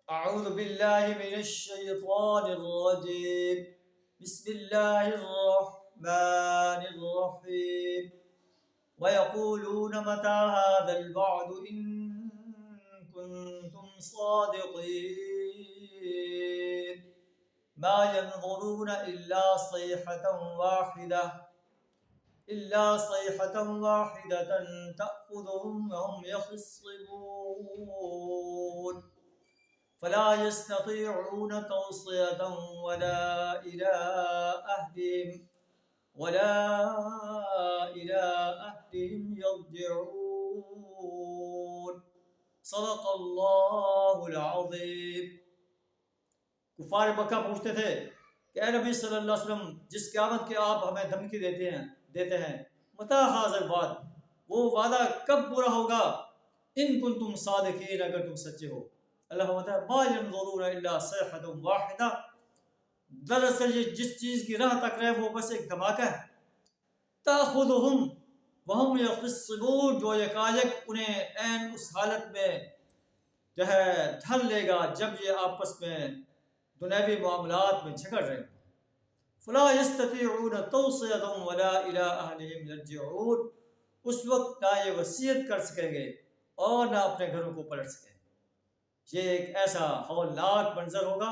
أعوذ بالله من الشيطان الرجيم. بسم الله الرحمن الرحيم. ويقولون متى هذا الوعد إن كنتم صادقين. ما ينظرون إلا صيحة واحدة تأخذهم وهم يخصمون فلا يستطيعون توصية ولا إلى أهلهم يرجعون. صدق اللہ العظیم. کفار مکہ پوچھتے تھے کہ اے نبی صلی اللہ علیہ وسلم، جس قیامت کے آپ ہمیں دھمکی دیتے ہیں متی ھذا الوعد، وہ وعدہ کب پورا ہوگا؟ ان کنتم صادقین، اگر تم سچے ہو. اللہ فرماتا ہے ما ينظرون الا صیحۃ واحدہ، دراصل یہ جس چیز کی راہ تک رہے وہ بس ایک دھماکہ ہے. تاخذهم وهم يخصمون، جو یکایک انہیں عین اس حالت میں جو ہے ڈھل لے گا جب یہ آپس میں دنیاوی معاملات میں جھگڑ رہے ہیں. فلا يستطيعون توصية ولا إلى أهلهم يرجعون، اس وقت نہ یہ وصیت کر سکیں گے اور نہ اپنے گھروں کو پلٹ سکیں گے. یہ ایک ایسا ہولناک منظر ہوگا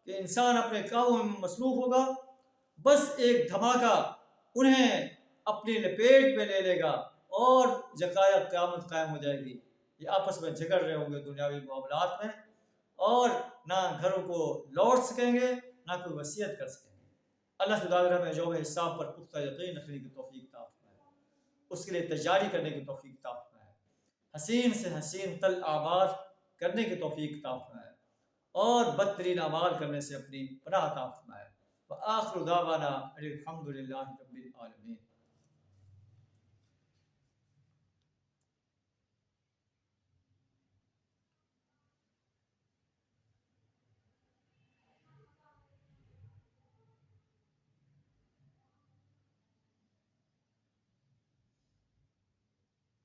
کہ انسان اپنے کاموں میں مصروف ہوگا، بس ایک دھماکہ انہیں اپنی لپیٹ میں لے لے گا اور یکایک قیامت قائم ہو جائے گی. یہ آپس میں جھگڑ رہے ہوں گے دنیاوی معاملات میں، اور نہ گھروں کو لوٹ سکیں گے نہ کوئی وصیت کر سکیں گے. اللہ تعالیٰ ہمیں یوم حساب پر پختہ یقین رکھنے کی توفیق عطا فرمائے، اس کے لیے تیاری کرنے کی توفیق عطا فرمائے، حسین سے حسین تل اعمال کرنے کی توفیق عطا فرمائے، اور بدترین اعمال کرنے سے اپنی پناہ عطا فرمائے. وآخر دعوانا الحمد للہ رب العالمین.